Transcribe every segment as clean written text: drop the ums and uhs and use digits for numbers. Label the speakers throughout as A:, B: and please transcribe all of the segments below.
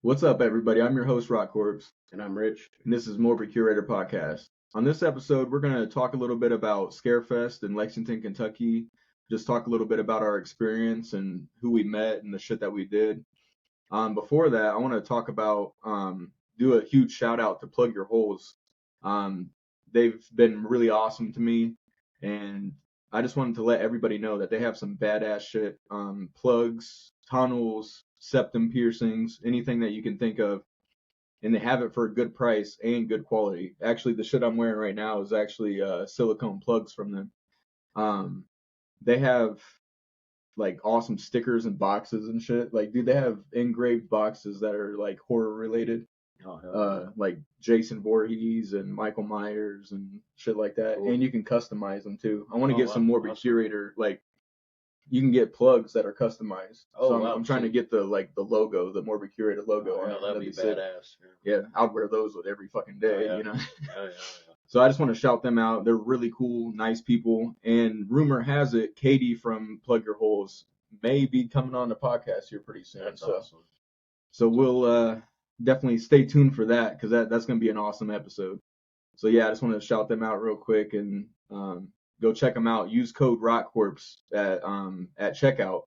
A: What's up, everybody? I'm your host, RotKorpse,
B: And I'm Rich.
A: and this is Morbid Curator Podcast. On this episode, we're going to talk a little bit about Scarefest in Lexington, Kentucky. Just talk a little bit about our experience and who we met and the shit that we did. Before that, I want to talk about, do a huge shout out to Plug Your Holes. They've been really awesome to me, and I just wanted to let everybody know that they have some badass shit. Plugs, tunnels, septum piercings, anything that you can think of. And they have it for a good price and good quality. Actually, the shit I'm wearing right now is actually silicone plugs from them. They have like awesome stickers and boxes and shit. Like, dude, they have engraved boxes that are like horror related.
B: Oh, hell yeah.
A: Like Jason Voorhees and Michael Myers and shit like that.
B: Cool.
A: And you can customize them too. I want to get some
B: wow.
A: Morbid
B: Awesome.
A: Curator, like you can get plugs that are customized.
B: Oh,
A: so
B: wow.
A: I'm trying to get the logo, the Morbid Curator logo
B: Oh,
A: on
B: yeah,
A: it.
B: that'd be
A: sick.
B: badass.
A: Yeah, I'll wear those with every fucking day,
B: yeah.
A: you know.
B: Yeah.
A: So I just want to shout them out. They're really cool, nice people. And rumor has it, Katie from Plug Your Holes may be coming on the podcast here pretty soon.
B: That's
A: so
B: awesome.
A: So we'll definitely stay tuned for that, because that's going to be an awesome episode. So yeah, I just want to shout them out real quick and go check them out. Use code RotKorpse at checkout.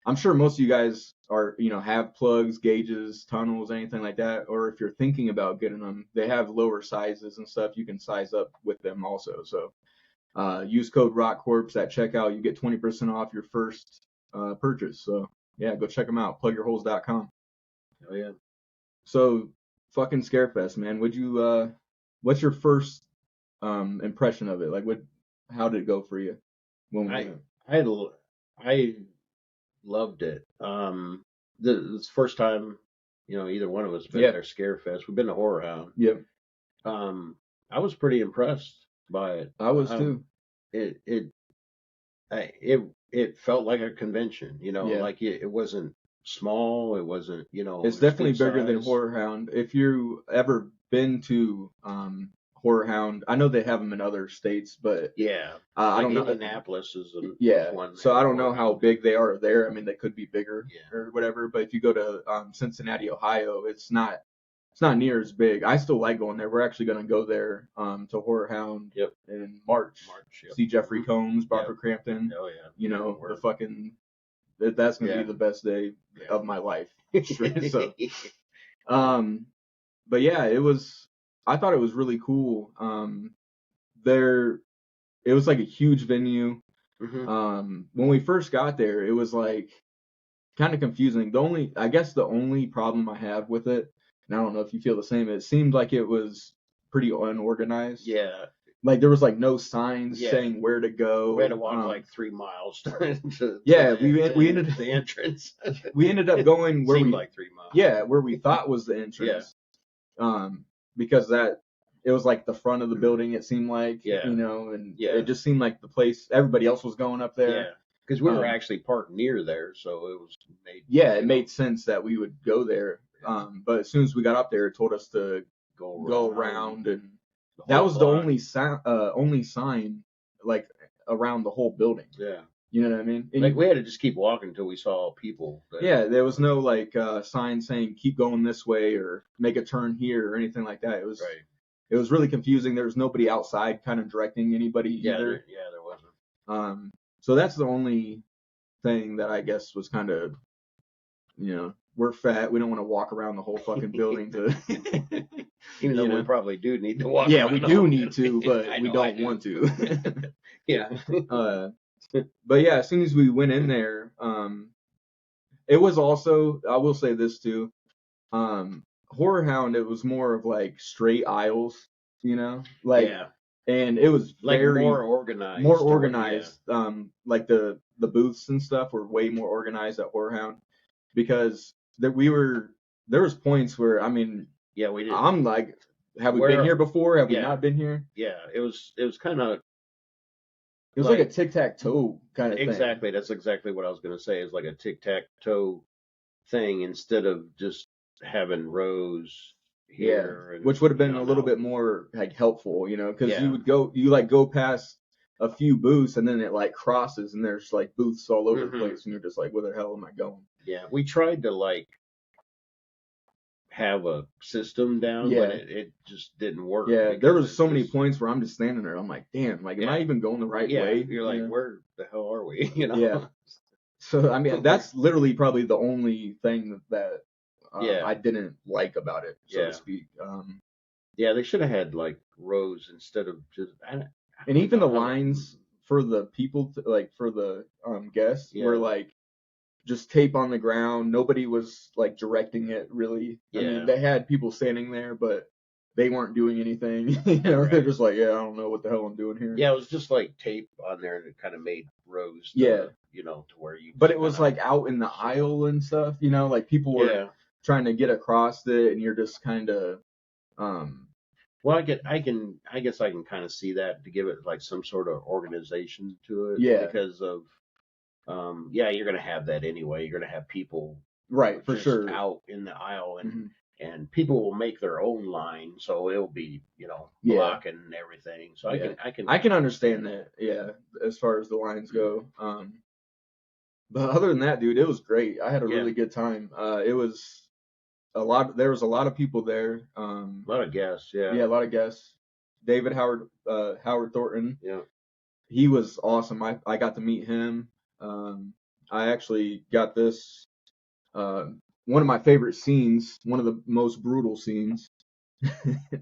A: I'm sure most of you guys are, have plugs, gauges, tunnels, anything like that. Or if you're thinking about getting them, they have lower sizes and stuff. You can size up with them also. So use code RotKorpse at checkout. You get 20% off your first purchase. So yeah, go check them out. Plugyourholes.com.
B: Oh yeah.
A: So fucking Scarefest, man. What's your first impression of it? Like, how did it go for you?
B: I loved it. This is the first time, either one of us been there. Scarefest. We've been to Horror Hound.
A: Yep.
B: I was pretty impressed by it.
A: I was too.
B: It felt like a convention. Like it wasn't small. It wasn't.
A: It's definitely bigger than Horror Hound. If you ever been to Horror Hound, I know they have them in other states, but
B: yeah,
A: I don't know.
B: Indianapolis is
A: one. So I don't know how big they are there. I mean, they could be bigger or whatever. But if you go to Cincinnati, Ohio, it's not near as big. I still like going there. We're actually going to go there to Horror Hound in March.
B: Yep.
A: See Jeffrey Combs, Barbara Crampton.
B: Oh yeah.
A: The fucking. That's going to be the best day of my life. So, but yeah, I thought it was really cool. It was like a huge venue.
B: Mm-hmm.
A: When we first got there, it was like kind of confusing. I guess the only problem I have with it, and I don't know if you feel the same, it seemed like it was pretty unorganized.
B: Yeah.
A: Like there was like no signs saying where to go.
B: We had to walk like 3 miles
A: we ended
B: the entrance.
A: We ended up going where
B: seemed like 3 miles.
A: Yeah, where we thought was the entrance. Yeah. Because it was like the front of the building, it seemed like.
B: Yeah.
A: And it just seemed like the place everybody else was going up there.
B: Yeah. Because we were actually parked near there, so it was made.
A: Yeah, it made sense that we would go there. But as soon as we got up there, it told us to go around, and that was the only sign like around the whole building.
B: Yeah.
A: You know what I mean? And
B: like we had to just keep walking until we saw people.
A: There was no like sign saying keep going this way or make a turn here or anything like that. It was really confusing. There was nobody outside kind of directing anybody either.
B: There wasn't.
A: So that's the only thing that I guess was kind of, we're fat. We don't want to walk around the whole fucking building to.
B: Even though we probably do need to walk.
A: Yeah, we do need to, but we don't want to.
B: Yeah.
A: But yeah, as soon as we went in there, it was also, I will say this too, Horror Hound, it was more of like straight aisles, and it was
B: like
A: very
B: more organized.
A: Like the booths and stuff were way more organized at Horror Hound, because there was points where, I mean,
B: we did.
A: I'm like, have we been here before? Have we not been here?
B: Yeah, it was kind of.
A: It was like a tic-tac-toe kind of thing.
B: Exactly. That's exactly what I was going to say. It's like a tic-tac-toe thing instead of just having rows here.
A: Yeah, which would have been a little bit more like helpful, because you would go past a few booths and then it like crosses and there's like booths all over the place and you're just like, where the hell am I going?
B: Yeah, we tried to like have a system down, but it just didn't work.
A: Yeah, there
B: Because
A: was so many points where I'm just standing there. I'm like, damn, like, am I even going the right way?
B: You're like, where the hell are we?
A: Yeah. So I mean, that's literally probably the only thing that I didn't like about it, so to speak.
B: Yeah, they should have had like rows instead of just.
A: And even the lines for the people, like for the guests, were like just tape on the ground. Nobody was like directing it really. I mean, they had people standing there, but they weren't doing anything. They're just like, yeah, I don't know what the hell I'm doing here.
B: Yeah, it was just like tape on there, and it kind of made rows. To where you.
A: But it was like out in the aisle and stuff. Like people were trying to get across it, and you're just kind of.
B: Well, I guess I can kind of see that, to give it like some sort of organization to it.
A: Yeah.
B: Because of, you're gonna have that anyway. You're gonna have people
A: right for
B: just
A: sure
B: out in the aisle, and people will make their own line, so it'll be blocking everything. So I can
A: understand that. Yeah, as far as the lines go. But other than that, dude, it was great. I had a really good time. It was. There was a lot of people there.
B: A lot of guests,
A: Yeah, a lot of guests. David Howard Thornton.
B: Yeah.
A: He was awesome. I got to meet him. I actually got this one of my favorite scenes, one of the most brutal scenes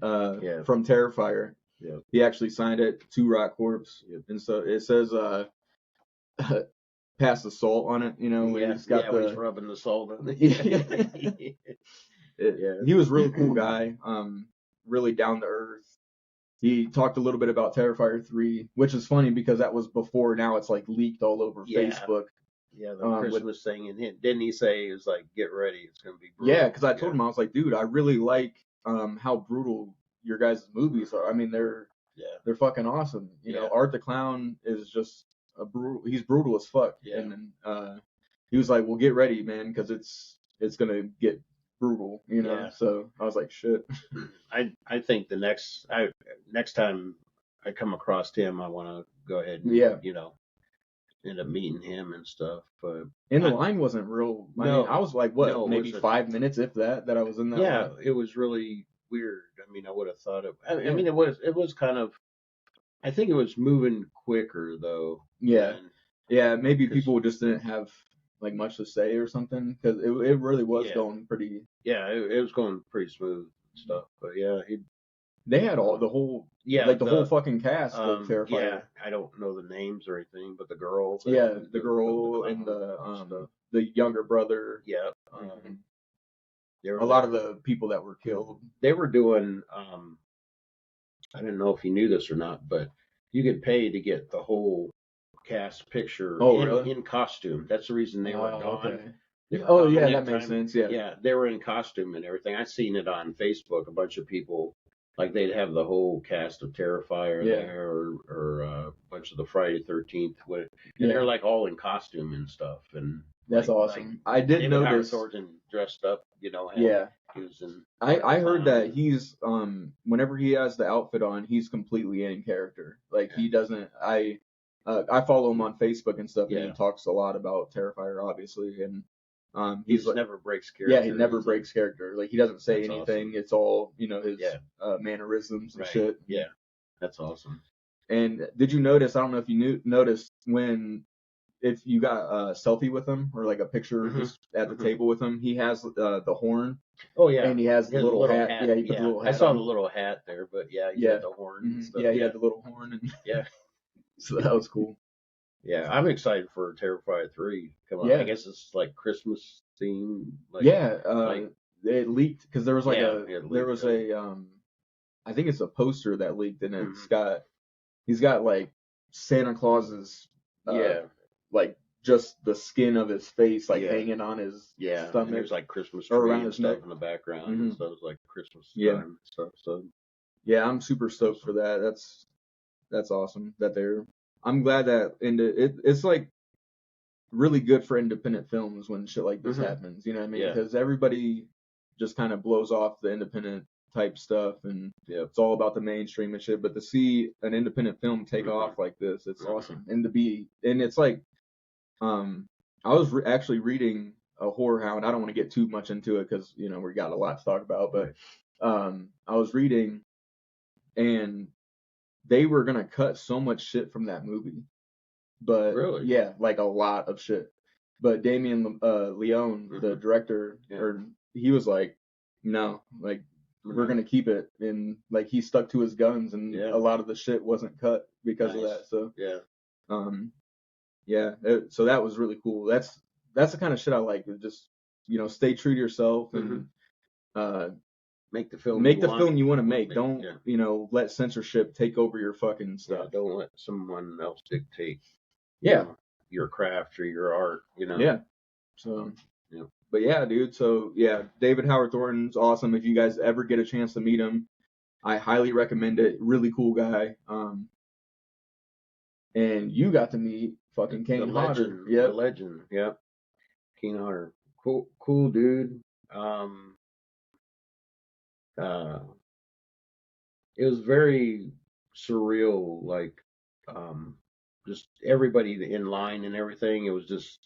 A: from Terrifier.
B: Yeah.
A: He actually signed it to RotKorpse. And so it says pass the salt on it, he's got
B: he's rubbing the salt on it.
A: He was a really cool guy, really down to earth. He talked a little bit about Terrifier 3, which is funny because that was before. Now it's like leaked all over Facebook.
B: Yeah, the Christmas thing, and didn't he say he was like, "Get ready, it's gonna be brutal."
A: Yeah, because I told him, I was like, dude, I really like how brutal your guys' movies are. I mean, they're fucking awesome. Art the Clown is just he's brutal as fuck.
B: Yeah.
A: And then he was like, well, get ready, man, because it's gonna get brutal, So I was like, shit.
B: I think the next time I come across him, I want to go ahead and end up meeting him and stuff. But
A: the line wasn't real. I mean, I was like, maybe 5 minutes, if that I was in that.
B: Yeah, line. It was really weird. I mean, I would have thought it. I mean, it was kind of. I think it was moving quicker though.
A: Yeah. Maybe people just didn't have like much to say or something, because it really was going pretty.
B: Yeah, it was going pretty smooth and stuff. But
A: they had the whole whole fucking cast of Terrifier.
B: Yeah, I don't know the names or anything, but the girls.
A: The girl and the younger brother.
B: Yeah.
A: A lot of the people that were killed.
B: They were doing. I don't know if you knew this or not, but you get paid to get the whole cast picture in costume. That's the reason they were gone.
A: Okay. That makes sense.
B: Yeah, they were in costume and everything. I seen it on Facebook. A bunch of people, like, they'd have the whole cast of Terrifier there, or a bunch of the Friday 13th, and they're like all in costume and stuff. And
A: that's awesome. I did notice
B: Thornton dressed up,
A: He was in. I heard that he's whenever he has the outfit on, he's completely in character. Like he doesn't. I follow him on Facebook and stuff, and he talks a lot about Terrifier, obviously, and
B: he just never breaks character.
A: Yeah, he never breaks character. Like he doesn't say anything. Awesome. It's all his mannerisms and shit.
B: Yeah, that's awesome.
A: And did you notice? I don't know if you noticed if you got a selfie with him or like a picture just at the table with him, he has the horn.
B: Oh yeah,
A: and he has the little hat. Yeah, he put the little hat.
B: I saw the little hat there, but he had the horn. And stuff.
A: Yeah, he had the little horn. And so that was cool.
B: Yeah, I'm excited for Terrifier 3. Come on, I guess it's like Christmas theme. Like,
A: it leaked because there was like I think it's a poster that leaked, and he's got like Santa Claus's like just the skin of his face like hanging on his stomach.
B: And there's like Christmas tree around his stuff neck in the background, and so it's like Christmas time and stuff. So
A: I'm super stoked for that. That's awesome that I'm glad that it's like really good for independent films when shit like this happens. You know what I mean? Because everybody just kind of blows off the independent type stuff, and it's all about the mainstream and shit. But to see an independent film take off like this, it's awesome. And it's like, I was actually reading a horror hound. I don't want to get too much into it because we got a lot to talk about. But I was reading, and they were gonna cut so much shit from that movie. But
B: really,
A: yeah, like a lot of shit. But Damien Leone, the director, or he was like, no, like we're gonna keep it, and like he stuck to his guns, and a lot of the shit wasn't cut because of that. So so that was really cool. That's the kind of shit I like. Just stay true to yourself and
B: make the film
A: you want to make. Don't let censorship take over your fucking stuff.
B: Yeah, don't let someone else dictate.
A: Yeah.
B: Your craft or your art.
A: Yeah. So. Yeah. But yeah, dude. So yeah, David Howard Thornton's awesome. If you guys ever get a chance to meet him, I highly recommend it. Really cool guy. And you got to meet fucking Kane Hodder.
B: Yeah. The legend. Yep. Kane Hodder. Cool dude. It was very surreal, like just everybody in line and everything. It was just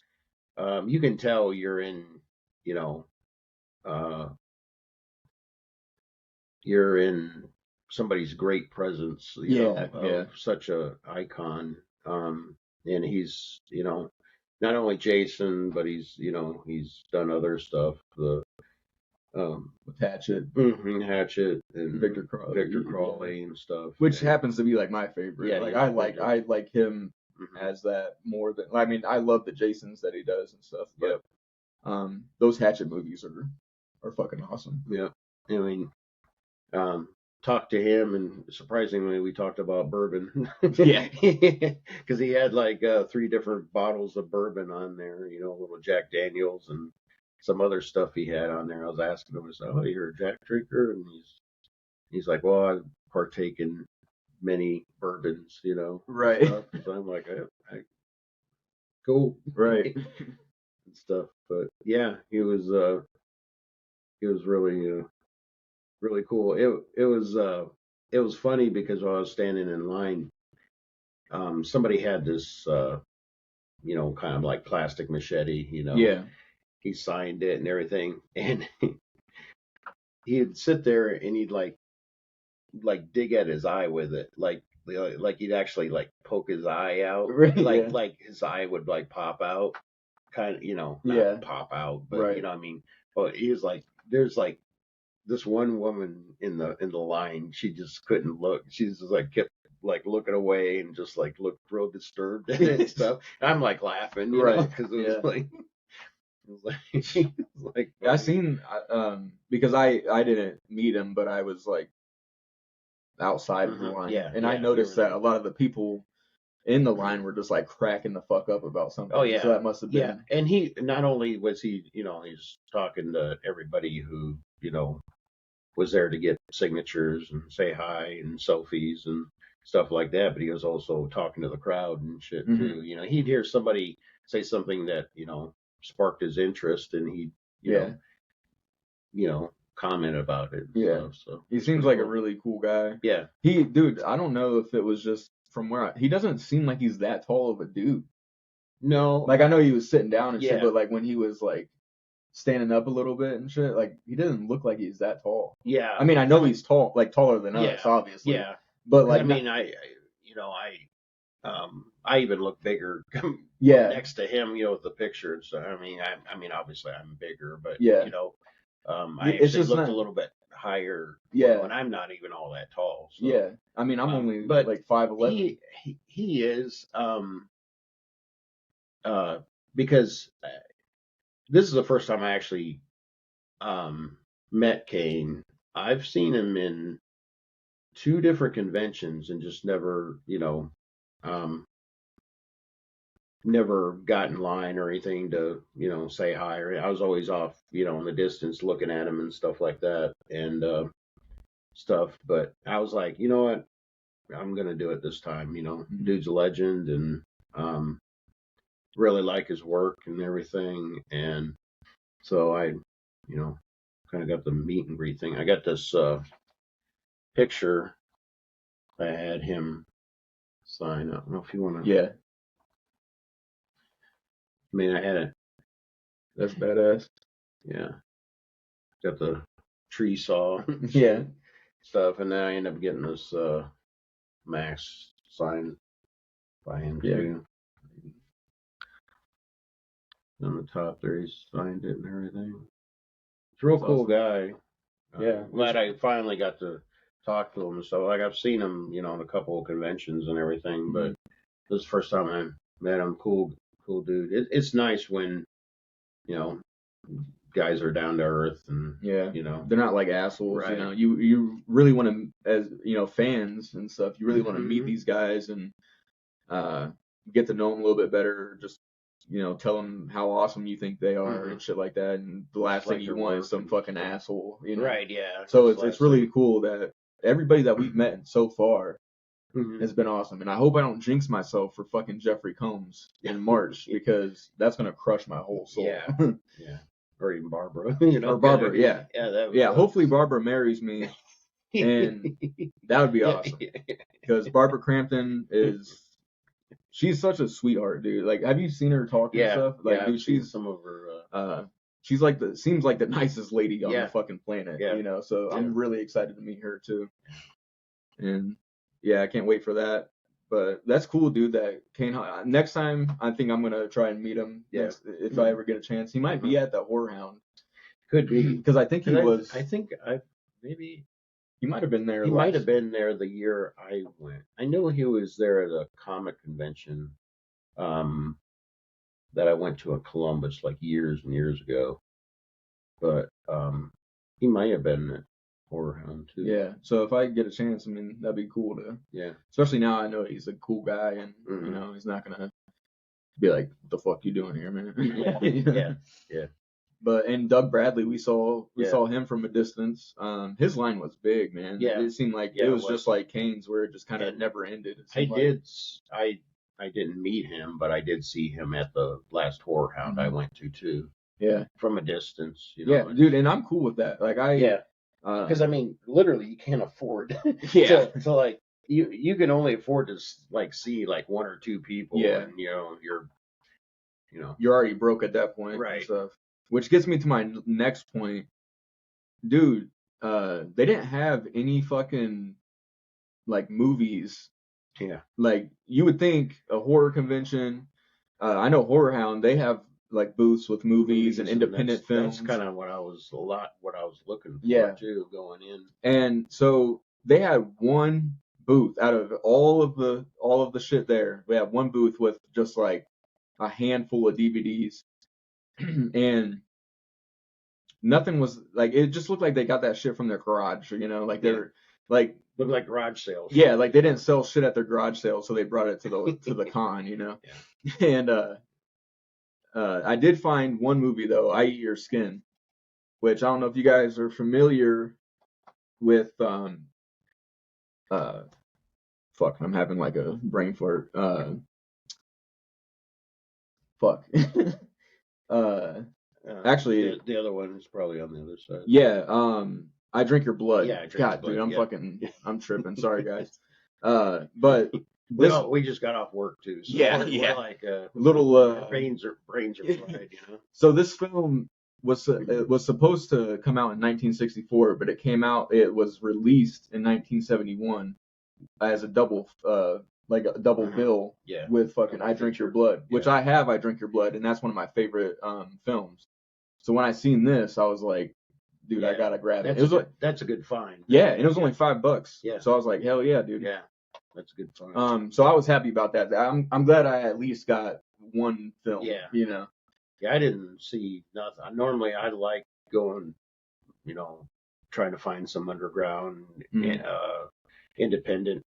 B: you can tell you're in, you're in somebody's great presence, of such a icon. And he's, not only Jason, but he's done other stuff.
A: With Hatchet,
B: Hatchet, and Victor Crawley and stuff,
A: which happens to be like my favorite. Yeah, like I like him as that more than I love the Jasons that he does and stuff. But those Hatchet movies are fucking awesome.
B: Yeah, I mean, talked to him, and surprisingly, we talked about bourbon.
A: Yeah,
B: because he had like 3 different bottles of bourbon on there. A little Jack Daniels and some other stuff he had on there. I was asking him, I said, "Oh, you're a Jack drinker?" And he's like, "Well, I partake in many bourbons,
A: right?"
B: So I'm like, "Cool,
A: right?"
B: and stuff. But yeah, he was really really cool. It was funny because while I was standing in line, somebody had this kind of like plastic machete,
A: Yeah.
B: He signed it and everything, and he'd sit there and he'd like dig at his eye with it, like he'd actually like poke his eye out,
A: right,
B: like his eye would like pop out, kind of, not pop out, but
A: right.
B: I mean, well, he was like, there's like this one woman in the line, she just couldn't look. She just like kept like looking away and just like looked real disturbed and stuff. I'm like laughing, because it was like
A: I seen because I didn't meet him, but I was like outside of the line, and I noticed that a lot of the people in the line were just like cracking the fuck up about something.
B: Oh yeah,
A: so that must have been.
B: Yeah, and he not only was he, he's talking to everybody who was there to get signatures and say hi and selfies and stuff like that, but he was also talking to the crowd and shit too. He'd hear somebody say something that sparked his interest, and he'd comment about it. And stuff, so
A: he seems like a really cool guy.
B: Yeah,
A: dude, I don't know if it was just from where he doesn't seem like he's that tall of a dude.
B: No,
A: like I know he was sitting down and shit, but like when he was like standing up a little bit and shit, like he doesn't look like he's that tall.
B: Yeah,
A: I mean, I know he's tall, like taller than us, obviously.
B: Yeah,
A: but like
B: I mean, I even look bigger next to him, with the picture. So I mean, obviously I'm bigger, but I actually looked a little bit higher. And I'm not even all that tall. So.
A: I mean, I'm only like 5'11".
B: He is because this is the first time I actually met Kane. I've seen him in 2 different conventions and just never, never got in line or anything to, say hi. Or I was always off, in the distance looking at him and stuff like that and stuff. But I was like, you know what? I'm going to do it this time. Dude's a legend, and really like his work and everything. And so I, kind of got the meet and greet thing. I got this picture I had him sign. I don't know if you want to.
A: Yeah.
B: I mean, I had
A: That's badass.
B: Yeah. Got the tree saw.
A: Yeah.
B: Stuff, and then I end up getting this Max signed by him too. On the top there, he signed it and everything. He's a real cool guy.
A: Yeah.
B: Glad I finally got to talk to him. So, like, I've seen him, in a couple of conventions and everything, but this is the first time I met him. Cool dude. It's nice when, guys are down to earth and,
A: they're not like assholes,
B: right.
A: You really want to, as, fans and stuff, you really want to meet these guys and get to know them a little bit better. Just, tell them how awesome you think they are and shit like that. And the last thing you want is some fucking asshole,
B: Right, yeah.
A: So it's really cool that everybody that we've met so far has been awesome. And I hope I don't jinx myself for fucking Jeffrey Combs in March because that's going to crush my whole soul.
B: Yeah. Yeah. Or even Barbara.
A: Or Barbara, yeah.
B: Yeah,
A: hopefully Barbara marries me. And that would be awesome. Because Barbara Crampton she's such a sweetheart, dude. Like, have you seen her talk and stuff? Like, dude, she's
B: some of her.
A: She's like seems like the nicest lady on the fucking planet.
B: Yeah.
A: So I'm really excited to meet her too. And yeah, I can't wait for that. But that's cool, dude. That Kane. Next time, I think I'm gonna try and meet him.
B: Yeah.
A: If I ever get a chance, he might be at the Horror Hound.
B: Could be
A: because I think he was.
B: I think maybe
A: he might have been there.
B: He might have been there the year I went. I know he was there at a comic convention, that I went to in Columbus like years and years ago. But he might have been at Horror Hound too.
A: Yeah. So if I get a chance, I mean, that'd be cool to.
B: Yeah.
A: Especially now I know he's a cool guy, and he's not gonna be like, "What the fuck you doing here, man?"
B: Yeah.
A: But and Doug Bradley, we saw him from a distance. His line was big, man.
B: Yeah.
A: It seemed like it was just like Kane's, where it just kind of never ended.
B: I didn't meet him, but I did see him at the last Horror Hound I went to too.
A: Yeah.
B: From a distance.
A: Yeah, dude, and I'm cool with that. Like
B: because I mean, literally, you can't afford. So like, you can only afford to like see like one or two people.
A: Yeah.
B: And you're
A: already broke at that point.
B: Right.
A: And stuff. Which gets me to my next point, dude. They didn't have any fucking like movies.
B: Yeah.
A: Like you would think a horror convention. I know Horror Hound. They have like booths with movies and independent films.
B: That's kind of what I was looking for too going in.
A: And so they had one booth out of all of the shit there. We had one booth with just like a handful of DVDs, and nothing was like, it just looked like they got that shit from their garage, like they're like
B: looked like garage sales.
A: Yeah, like they didn't sell shit at their garage sale, so they brought it to the con,
B: Yeah.
A: And I did find one movie though, I Eat Your Skin, which I don't know if you guys are familiar with. Fuck, I'm having like a brain fart. Fuck. Actually,
B: the other one is probably on the other side.
A: Yeah. I Drink Your Blood.
B: Yeah, I Drink
A: God,
B: Your Blood.
A: dude, I'm tripping. Sorry, guys. But
B: we just got off work too. So we're like
A: little
B: brains are fried,
A: So this film was supposed to come out in 1964, but it was released in 1971 as a double bill with fucking I Drink Your Blood, which I have I Drink Your Blood, and that's one of my favorite films. So when I seen this, I was like, dude, I gotta grab it.
B: That's a good find.
A: Yeah, and it was only $5.
B: Yeah.
A: So I was like, hell yeah, dude.
B: Yeah, that's a good find.
A: So I was happy about that. I'm glad I at least got one film.
B: Yeah.
A: Yeah,
B: I didn't see nothing. Normally, I like going, trying to find some underground, independent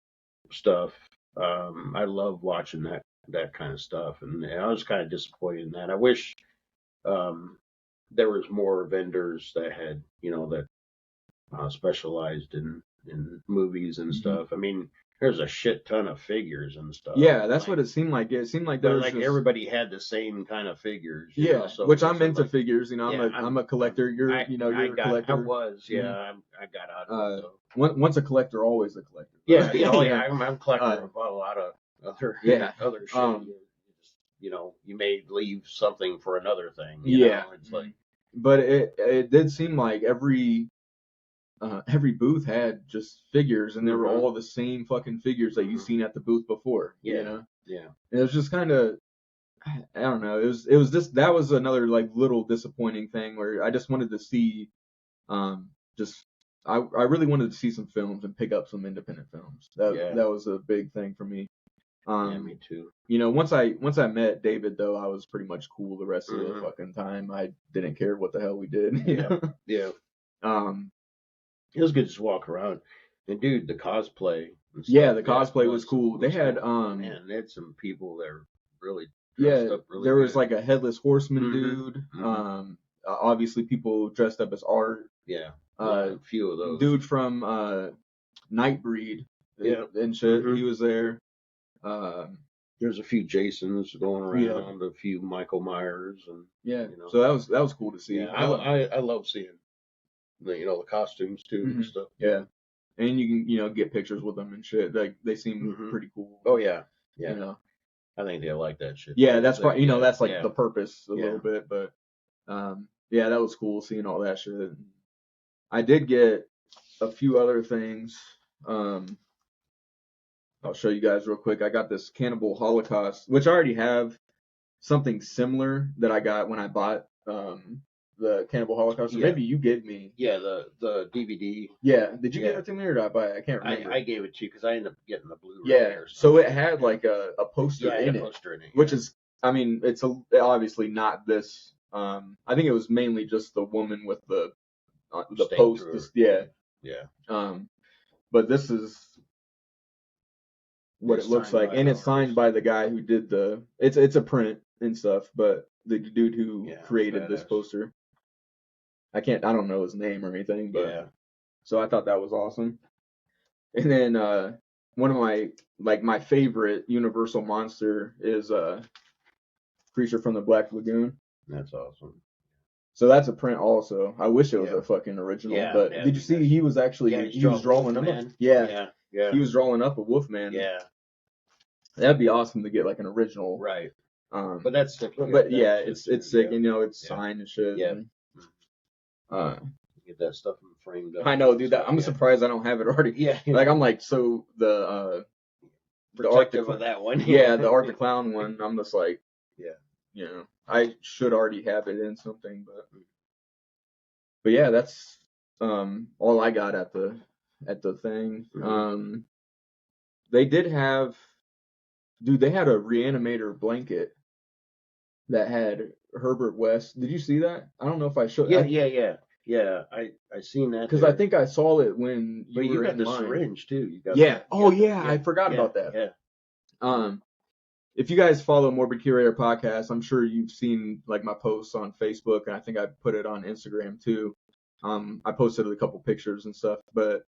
B: stuff. I love watching that kind of stuff, and I was kind of disappointed in that. I wish there was more vendors that had, that specialized in movies and stuff. I mean, there's a shit ton of figures and stuff.
A: Yeah, that's what it seemed like. It seemed like there was
B: everybody had the same kind of figures.
A: So which I'm into figures. I'm a collector. You're a collector.
B: I was. Yeah, I got out of it. So.
A: Once a collector, always a collector.
B: Yeah. I'm a collector of a lot of other shit. you may leave something for another thing. It's like,
A: but it did seem like every booth had just figures, and they were all the same fucking figures that you've seen at the booth before.
B: Yeah.
A: And it was just kind of, I don't know. It was just, that was another like little disappointing thing where I just wanted to see, just I really wanted to see some films and pick up some independent films. That was a big thing for me.
B: Me too.
A: Once I met David though, I was pretty much cool the rest of the fucking time. I didn't care what the hell we did.
B: Yeah. It was good to just walk around. And dude, the cosplay.
A: The cosplay was cool. They had
B: man, they had some people that were really dressed up really
A: there was
B: good.
A: like a headless horseman dude. Obviously people dressed up as Art.
B: Yeah. A few of those.
A: Dude from Nightbreed and shit. He was there.
B: There's a few Jasons going around, a few Michael Myers, and
A: so that was cool to see.
B: Yeah, I love seeing the costumes too and stuff.
A: Yeah, and you can get pictures with them and shit. Like they seem pretty cool.
B: Oh yeah. I think they like that shit.
A: Yeah, that's probably that's like the purpose a little bit, but that was cool seeing all that shit. I did get a few other things. I'll show you guys real quick. I got this Cannibal Holocaust, which I already have something similar that I got when I bought the Cannibal Holocaust. So maybe you gave me.
B: Yeah, the DVD.
A: Yeah, did you give it to me or did I buy it? I can't remember.
B: I gave it to you because I ended up getting the Blu-ray.
A: Yeah, so it had like a poster in it, which is, it's obviously not this. I think it was mainly just the woman with the post. But this is what it looks like, and it's signed by the guy who did it's a print and stuff, but the dude who created this poster, I don't know his name or anything, but so I thought that was awesome. And then one of my favorite Universal monster is Creature from the Black Lagoon.
B: That's awesome.
A: So that's a print also. I wish it was a fucking original, but did you see he was actually he was drawing up? Yeah. He was drawing up a Wolfman.
B: Yeah.
A: That'd be awesome to get like an original.
B: Right. But that's sick.
A: But it's sick, and it's signed and shit.
B: Yeah. Get that stuff framed up.
A: I know, dude. I'm surprised I don't have it already.
B: Yeah.
A: Like I'm like, so the
B: protective of that one.
A: The Art the Clown one. I'm just like, I should already have it in something, but yeah, that's all I got at the thing. They did have, dude, they had a Reanimator blanket that had Herbert West. Did you see that? I don't know if I showed.
B: Yeah. I seen that
A: because I think I saw it when you were
B: got
A: in
B: the
A: mine.
B: syringe too. You got
A: I forgot about that.
B: Yeah.
A: If you guys follow Morbid Curator Podcast, I'm sure you've seen like my posts on Facebook, and I think I put it on Instagram too. I posted a couple pictures and stuff, but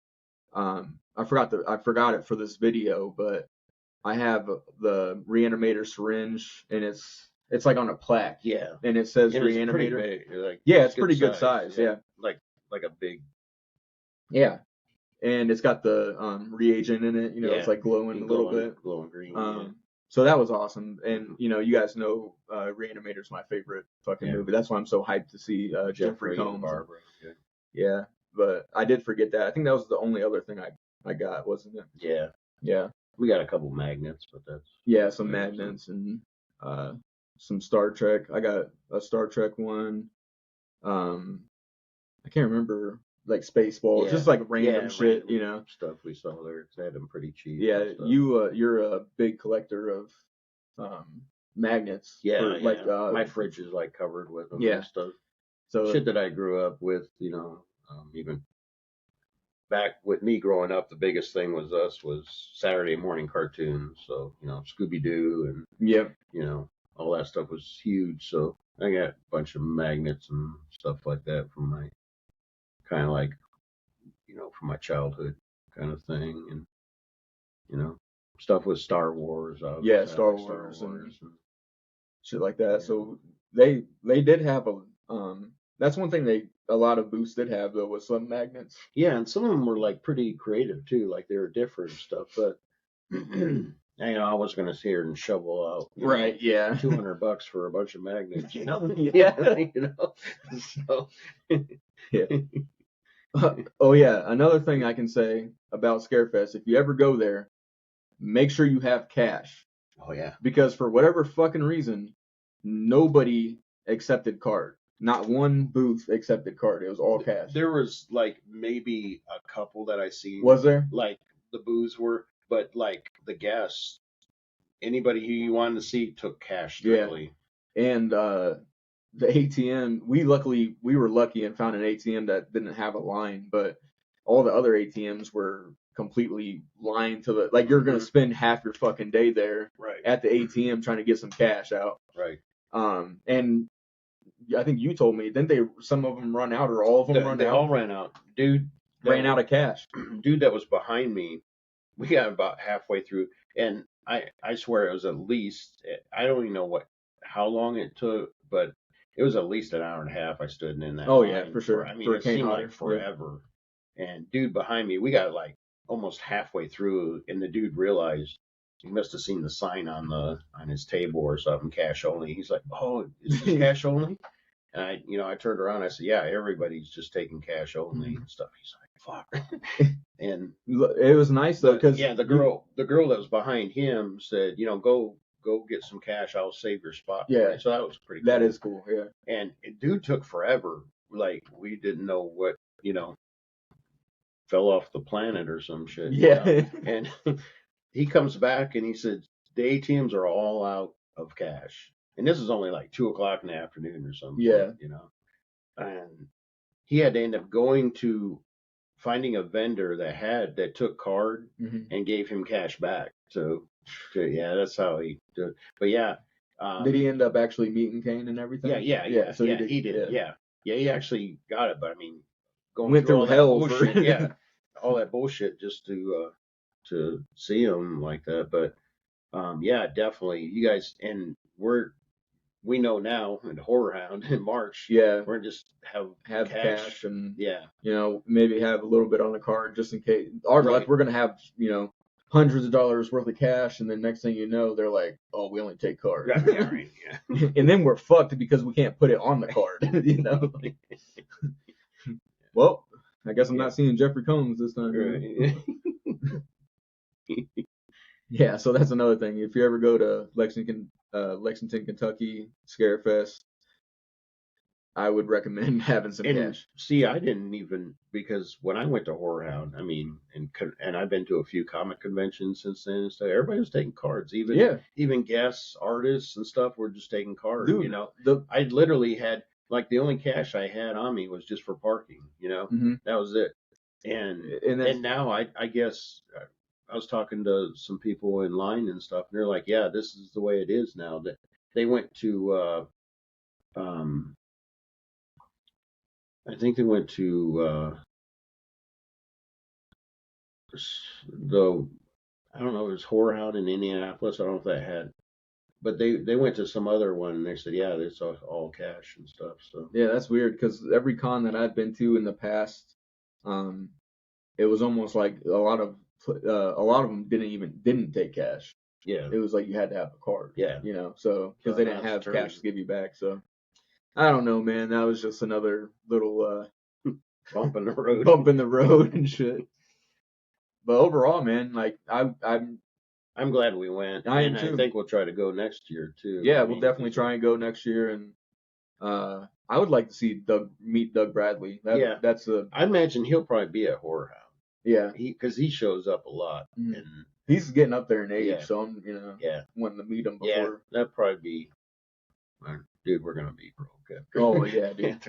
A: I forgot it for this video. But I have the Reanimator syringe, and it's like on a plaque.
B: Yeah.
A: And it says Reanimator. It's pretty good size. Yeah.
B: Like a big.
A: Yeah. And it's got the reagent in it. It's like glowing a little bit.
B: Glowing green.
A: So that was awesome. And, you guys know Reanimator's my favorite fucking movie. That's why I'm so hyped to see Jeffrey Combs.
B: Barbara.
A: Yeah. But I did forget that. I think that was the only other thing I got, wasn't it?
B: Yeah.
A: Yeah.
B: We got a couple magnets, but that's...
A: Yeah, some magnets and some Star Trek. I got a Star Trek one. I can't remember, like Spaceballs, just like random shit,
B: Stuff we saw there. They had them pretty cheap.
A: Yeah, you're a big collector of magnets.
B: Yeah, my fridge is like covered with them and stuff.
A: So
B: shit that I grew up with, even back with me growing up, the biggest thing was Saturday morning cartoons. So, Scooby Doo and all that stuff was huge. So I got a bunch of magnets and stuff like that from my kind of like, from my childhood kind of thing. And, stuff with Star Wars.
A: Star Wars and shit like that. So they did have that's one thing a lot of booths did have though, was some magnets.
B: Yeah, and some of them were like pretty creative too, like they were different stuff. But I was going to sit here and shovel out.
A: Right. Yeah.
B: $200 for a bunch of magnets.
A: Yeah.
B: So.
A: Yeah. Oh yeah. Another thing I can say about Scarefest, if you ever go there, make sure you have cash.
B: Oh yeah.
A: Because for whatever fucking reason, nobody accepted card. Not one booth accepted card. It was all cash.
B: There was like maybe a couple that I seen.
A: Was there?
B: Like the booths were, but like the guests, anybody who you wanted to see took cash strictly.
A: Yeah. And the ATM, we were lucky and found an ATM that didn't have a line, but all the other ATMs were completely lined to the, like, you're going to spend half your fucking day there at the ATM trying to get some cash out.
B: Right.
A: And I think you told me, didn't some of them run out, or all of them run out?
B: They all ran out. Dude
A: ran out of cash.
B: Dude that was behind me, we got about halfway through, and I swear it was at least, I don't even know how long it took, but it was at least an hour and a half I stood in that line.
A: Yeah, for sure.
B: I mean, it seemed like forever. Yeah. And dude behind me, we got like almost halfway through, and the dude realized he must have seen the sign on his table or something, cash only. He's like, "Oh, is this cash only?" And I turned around. I said, "Yeah, everybody's just taking cash only and stuff." He's like, "Fuck." And
A: it was nice though, because
B: the girl that was behind him said, "Go get some cash. I'll save your spot."
A: Yeah.
B: So that was pretty cool.
A: That is cool. Yeah.
B: And dude took forever. Like, we didn't know what, fell off the planet or some shit.
A: Yeah.
B: And he comes back and he said, "The ATMs are all out of cash." And this is only like 2:00 in the afternoon or something.
A: Yeah.
B: And he had to end up finding a vendor that took card and gave him cash back. So yeah, that's how he did it. But yeah.
A: Did he end up actually meeting Kane and everything?
B: Yeah.
A: So
B: he did. Yeah, he actually got it. But I mean,
A: went through hell
B: bullshit, all that bullshit just to see him like that. But yeah, definitely, you guys, and we know now in Horror Hound in March.
A: Yeah,
B: we're just have
A: cash and
B: yeah,
A: maybe have a little bit on the card just in case. Our luck, we're gonna have hundreds of dollars worth of cash, and then next thing you know, they're like, "Oh, we only take cards."
B: Yeah.
A: And then we're fucked because we can't put it on the card. Well, I guess I'm not seeing Jeffrey Combs this time.
B: Right.
A: Yeah, so that's another thing. If you ever go to Lexington, Kentucky, Scarefest, I would recommend having some cash.
B: See, I didn't even, because when I went to Horror Hound, I mean, and I've been to a few comic conventions since then and stuff, everybody was taking cards. Even guests, artists and stuff were just taking cards.
A: Dude,
B: I literally had, like, the only cash I had on me was just for parking. That was it. And now I guess I was talking to some people in line and stuff, and they're like, "Yeah, this is the way it is now." That they went to, I think they went to I don't know, it was Horror Hound in Indianapolis. I don't know if that had, but they went to some other one and they said, "Yeah, it's all cash and stuff." So
A: yeah, that's weird because every con that I've been to in the past, it was almost like a lot of them didn't take cash.
B: Yeah,
A: it was like you had to have a card.
B: Yeah,
A: so because they didn't have cash to give you back. So I don't know, man. That was just another little
B: bump in the road,
A: and shit. But overall, man, like I'm
B: glad we went. I think we'll try to go next year too.
A: Yeah, we'll definitely try and go next year, and I would like to see meet Doug Bradley. I
B: imagine he'll probably be at Horror Hound.
A: Yeah,
B: because he shows up a lot, and
A: he's getting up there in age, so I'm wanting to meet him before.
B: Yeah, that'd probably be, dude, we're gonna be broke.
A: Oh yeah, dude.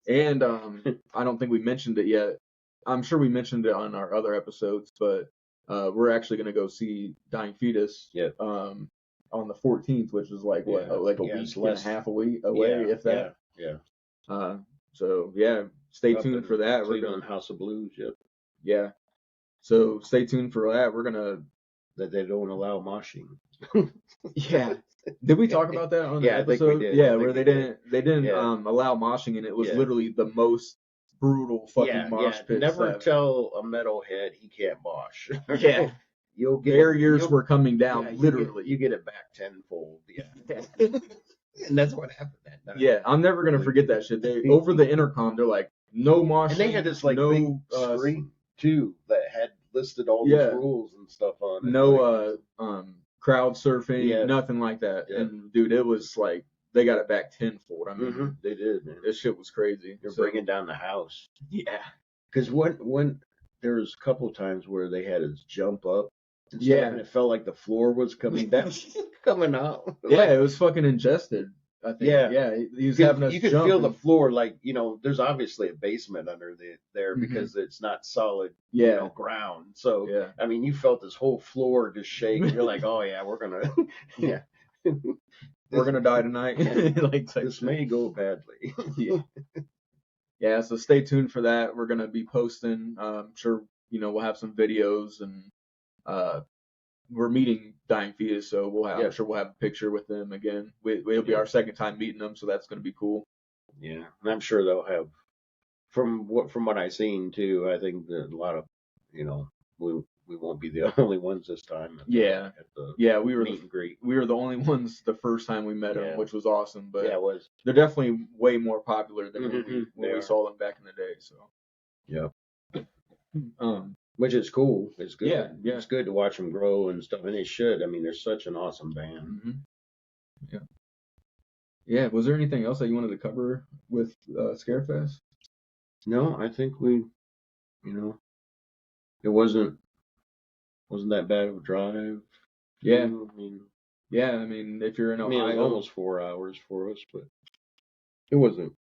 A: And I don't think we mentioned it yet. I'm sure we mentioned it on our other episodes, but we're actually gonna go see Dying Fetus. On the 14th, which is like a week and a half away, if that.
B: Yeah.
A: So yeah, stay tuned for that.
B: We're going House of Blues. Yep.
A: Yeah. So stay tuned for that. We're gonna.
B: That they don't allow moshing.
A: Yeah. Did we talk about that on the episode?
B: I think we did.
A: Yeah, where they didn't allow moshing, and it was literally the most brutal fucking mosh pit.
B: Never tell a metalhead he can't mosh.
A: Yeah. barriers were coming down,
B: yeah,
A: literally.
B: You get it back tenfold. Yeah. And that's what happened that night.
A: Yeah, I'm never gonna forget that shit. They over the intercom, they're like, no moshing.
B: And they had this like big screen too that had listed all these rules and stuff on it.
A: No crowd surfing, nothing like that. Yeah. And dude, it was like they got it back tenfold. I mean,
B: they did, man.
A: This shit was crazy.
B: They're bringing down the house.
A: Yeah.
B: Because when there was a couple of times where they had us jump up and stuff, and it felt like the floor was coming down, coming out.
A: Yeah, it was fucking ingested. I think. Yeah. He was having us.
B: You could feel the floor, like, you know, there's obviously a basement under there because it's not solid, ground. So I mean, you felt this whole floor just shake. You're like, oh yeah, we're gonna,
A: we're gonna die tonight.
B: Like this may go badly.
A: Yeah, so stay tuned for that. We're gonna be posting. I'm sure we'll have some videos, and we're meeting Dying Fetus, so I'm sure we'll have a picture with them again. It'll be our second time meeting them, so that's gonna be cool.
B: Yeah, and I'm sure they'll have from what I've seen too. I think that a lot of we won't be the only ones this time.
A: We were
B: meet and greet.
A: We were the only ones the first time we met them, which was awesome. But
B: it was.
A: They're definitely way more popular than when we saw them back in the day. So
B: which is cool. It's good.
A: Yeah.
B: It's good to watch them grow and stuff, and they should. I mean, they're such an awesome band.
A: Mm-hmm. Yeah. Was there anything else that you wanted to cover with Scarefest?
B: No, I think we, it wasn't that bad of a drive.
A: Yeah. I mean, if you're in Ohio,
B: it was almost 4 hours for us, but it wasn't.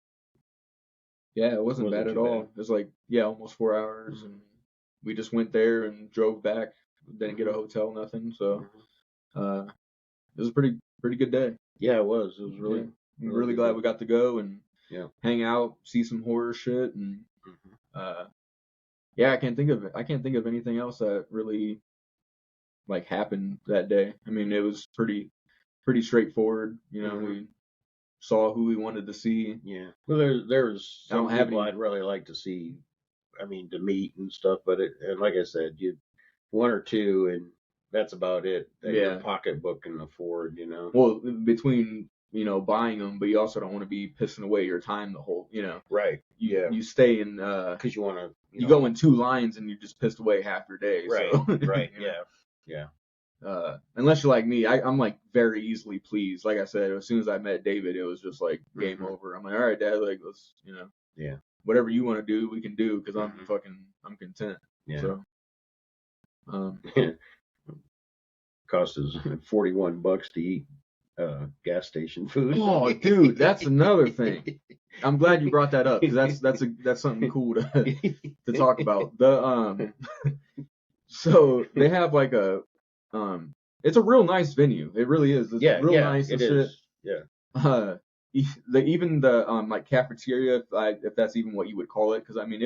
A: Yeah, it wasn't bad at all. It was like, almost 4 hours, and we just went there and drove back. Didn't get a hotel, nothing. So, it was a pretty good day.
B: Yeah, it was. It was really.
A: I'm really glad we got to go and hang out, see some horror shit, and I can't think of anything else that really like happened that day. I mean, it was pretty straightforward. We saw who we wanted to see.
B: Yeah. Well, there's some people I'd really like to see. I mean, to meet and stuff, but and like I said, one or two, and that's about it. That your pocketbook can afford.
A: Well, between buying them, but you also don't want to be pissing away your time the whole.
B: Right.
A: You stay in
B: because you want to.
A: You go in 2 lines and you just pissed away half your day.
B: Right.
A: So,
B: Right. Yeah.
A: Unless you're like me, I'm like very easily pleased. Like I said, as soon as I met David, it was just like game over. I'm like, all right, Dad, like let's, whatever you want to do, we can do, because I'm content.
B: Yeah.
A: So,
B: cost us $41 to eat gas station food.
A: Oh, dude, that's another thing. I'm glad you brought that up, because that's something cool to talk about. So they have like it's a real nice venue. It really is. It's real nice.
B: It is. Yeah.
A: Even the like cafeteria, if that's even what you would call it, because I mean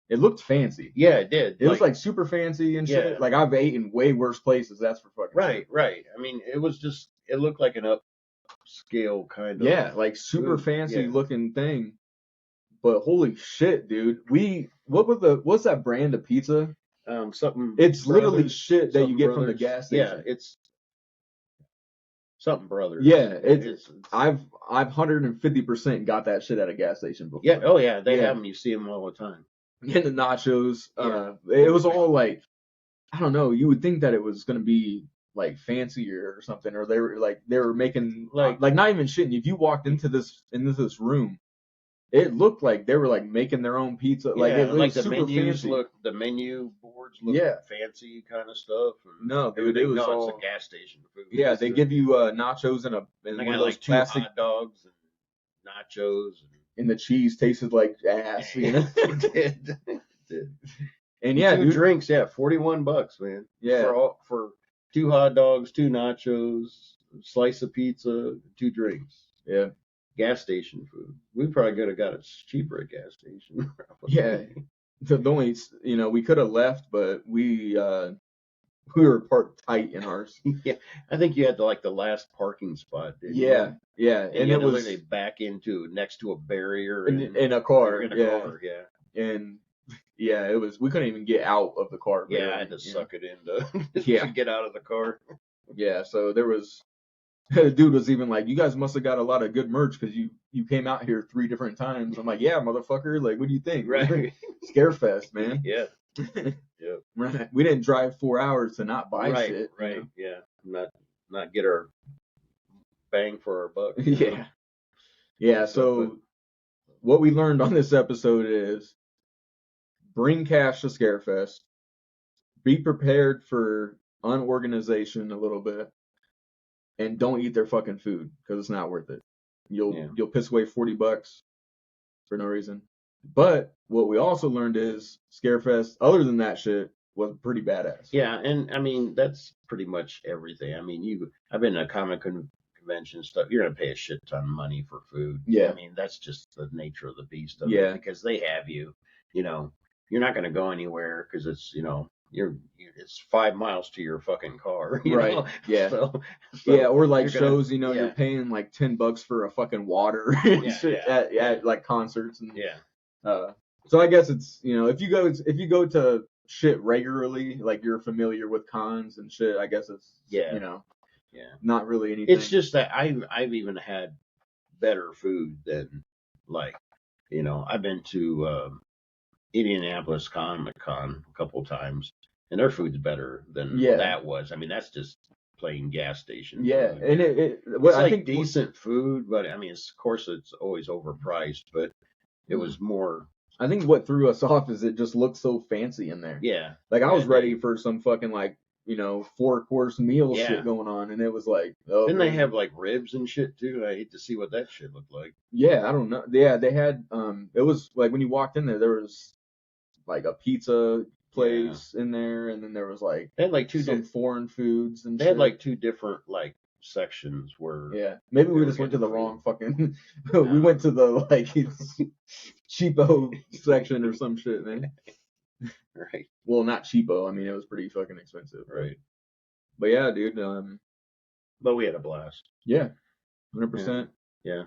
A: it looked fancy.
B: Yeah, it did.
A: It was like super fancy and shit. Like I've ate in way worse places. That's for fucking sure.
B: Right. I mean, it looked like an upscale kind of.
A: Yeah, like super fancy looking thing. But holy shit, dude. What's that brand of pizza?
B: Something.
A: It's literally shit that you get from the gas station.
B: Yeah, it's something brothers.
A: Yeah, it's I've 150% got that shit at a gas station before.
B: Yeah, oh yeah, they have them. You see them all the time.
A: And the nachos, it was all like, I don't know. You would think that it was gonna be like fancier or something, or they were making like not even shitting. If you walked into this room, it looked like they were like making their own pizza. Like it was
B: the
A: super
B: menus
A: fancy.
B: the menu boards look fancy kind of stuff.
A: No, dude, it was all
B: it's a gas station food.
A: Yeah, they give you nachos and one of those
B: like 2 hot dogs and nachos,
A: and the cheese tasted like ass.
B: It did.
A: And yeah,
B: 2 drinks. Yeah, $41, man.
A: Yeah,
B: for 2 hot dogs, 2 nachos, a slice of pizza, 2 drinks.
A: Yeah.
B: Gas station food. We probably could have got it cheaper at gas station.
A: Yeah. The only, we could have left, but we were parked tight in ours.
B: Yeah. I think you had the last parking spot. Didn't you?
A: Yeah.
B: And it was literally back next to a barrier
A: in a car.
B: In a car, yeah.
A: And Yeah, it was. We couldn't even get out of the car.
B: Yeah,
A: barely,
B: I had to suck it in
A: Yeah.
B: to get out of the car.
A: Yeah, so there was. The dude was even like, "You guys must have got a lot of good merch because you came out here 3 different times." I'm like, "Yeah, motherfucker. Like, what do you think?
B: Right.
A: Scarefest, man."
B: Yeah. Yeah.
A: Right. We didn't drive 4 hours to not buy
B: Right.
A: shit.
B: Right. Yeah. Not get our bang for our buck.
A: Yeah. Yeah. So what we learned on this episode is bring cash to Scarefest. Be prepared for unorganization a little bit, and don't eat their fucking food because it's not worth it. You'll piss away $40 for no reason. But what we also learned is Scarefest, other than that shit, was pretty badass.
B: Yeah, and I mean that's pretty much everything. I mean, I've been to comic convention stuff. You're gonna pay a shit ton of money for food.
A: Yeah.
B: I mean that's just the nature of the beast of
A: Yeah.
B: it because they have you. You know, you're not gonna go anywhere because it's it's 5 miles to your fucking car. You
A: Right.
B: know?
A: Yeah.
B: So
A: Yeah, or like
B: you're gonna-
A: shows, you know,
B: yeah.
A: you're paying like $10 for a fucking water and shit at like concerts and
B: Yeah.
A: so I guess it's, you know, if you go to shit regularly, like you're familiar with cons and shit, I guess it's you know, not really anything.
B: It's just that I've even had better food than like, I've been to Indianapolis Comic Con a couple times, and their food's better than that was. I mean, that's just plain gas station.
A: Yeah,
B: food.
A: and
B: it's
A: I
B: like
A: think
B: decent food, but I mean, of course, it's always overpriced. But it was more.
A: I think what threw us off is it just looked so fancy in there.
B: Yeah,
A: like I was ready for some fucking like 4-course meal shit going on, and it was like, oh,
B: didn't they have like ribs and shit too? I hate to see what that shit looked like.
A: Yeah, I don't know. Yeah, they had it was like when you walked in there was like a pizza place in there, and then there was like
B: they had like
A: some foreign foods, and
B: they had like 2 different like sections where
A: maybe we just went to the wrong fucking we went to the like cheapo section or some shit, man.
B: Right.
A: Well, not cheapo. I mean, it was pretty fucking expensive.
B: Right.
A: But yeah, dude.
B: But we had a blast.
A: Yeah, 100%.
B: Yeah.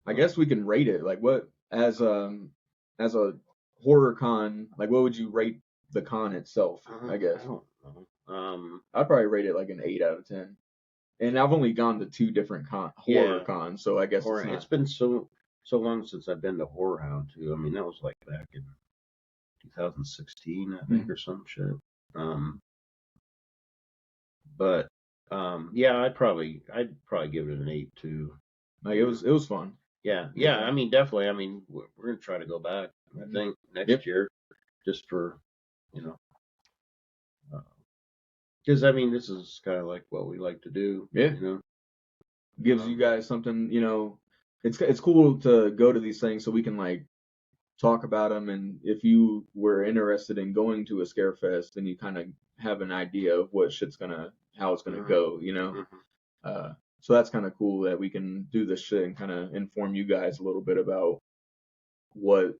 A: I guess we can rate it. Like, what as a horror con, like, what would you rate the con itself? I guess.
B: I don't know.
A: I'd probably rate it like an 8 out of 10. And I've only gone to 2 different horror cons, so I guess
B: it's been so long since I've been to Horror Hound too. I mean, that was like back in 2016, I think, or some shit. But yeah, I'd probably give it an 8 too.
A: Like, it was fun.
B: Yeah. I mean, definitely. I mean, we're gonna try to go back. I think next year, just for because I mean, this is kind of like what we like to do.
A: Yeah. Gives you guys something. It's cool to go to these things so we can like talk about them, and if you were interested in going to a Scarefest, then you kind of have an idea of how it's gonna go. So that's kind of cool that we can do this shit and kind of inform you guys a little bit about what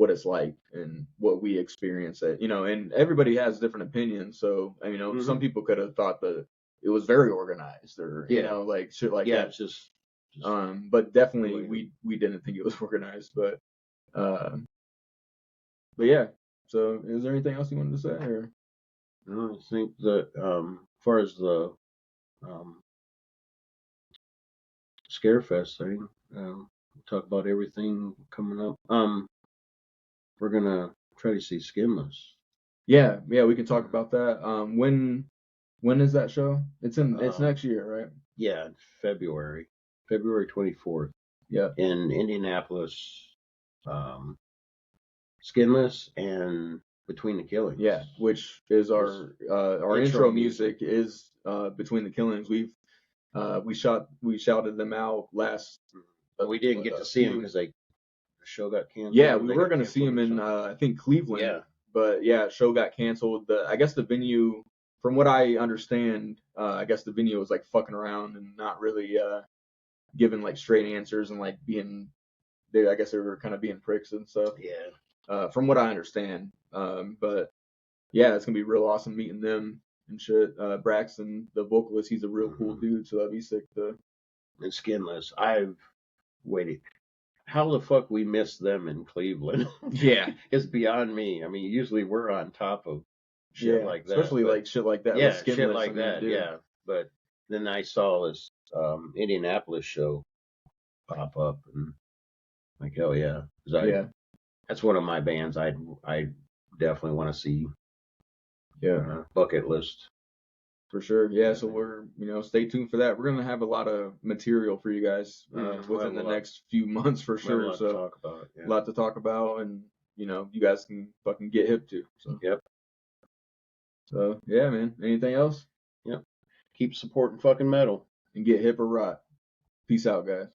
A: it's like and what we experience and everybody has different opinions. So some people could have thought that it was very organized or like shit like that.
B: It's just
A: but definitely we didn't think it was organized, but yeah. So is there anything else you wanted to say, or?
B: No, I think that as far as the Scarefest thing, talk about everything coming up. We're gonna try to see Skinless.
A: Yeah, we can talk about that. When is that show? It's next year, right?
B: Yeah, February 24th.
A: Yeah,
B: in Indianapolis. Skinless and Between the Killings.
A: Yeah, which is our intro music is Between the Killings. We shouted them out last.
B: We didn't get to see them because the show got canceled.
A: Yeah, we were gonna see them in I think Cleveland.
B: Yeah.
A: But yeah, show got canceled. I guess the venue, from what I understand, I guess the venue was like fucking around and not really giving like straight answers and like I guess they were kind of being pricks and stuff.
B: Yeah.
A: From what I understand. But yeah, it's gonna be real awesome meeting them and shit. Braxton, the vocalist, he's a real cool dude, so that'd be sick to.
B: And Skinless, I've waited. how the fuck we missed them in Cleveland.
A: Yeah.
B: It's beyond me. I mean, usually we're on top of shit like that.
A: Especially
B: but,
A: like shit like that.
B: yeah,
A: with Skinless,
B: shit like that.
A: dude.
B: Yeah. But then I saw this Indianapolis show pop up, and like, hell yeah. 'Cause that's one of my bands I definitely want to see.
A: Yeah.
B: Bucket list.
A: For sure. Yeah, so we're, stay tuned for that. We're going to have a lot of material for you guys within the next few months for sure.
B: A lot to talk about. Yeah.
A: A lot to talk about, and, you guys can fucking get hip to. So.
B: Yep.
A: So, yeah, man. Anything else?
B: Yep. Keep supporting fucking metal.
A: And get hip or rot. Peace out, guys.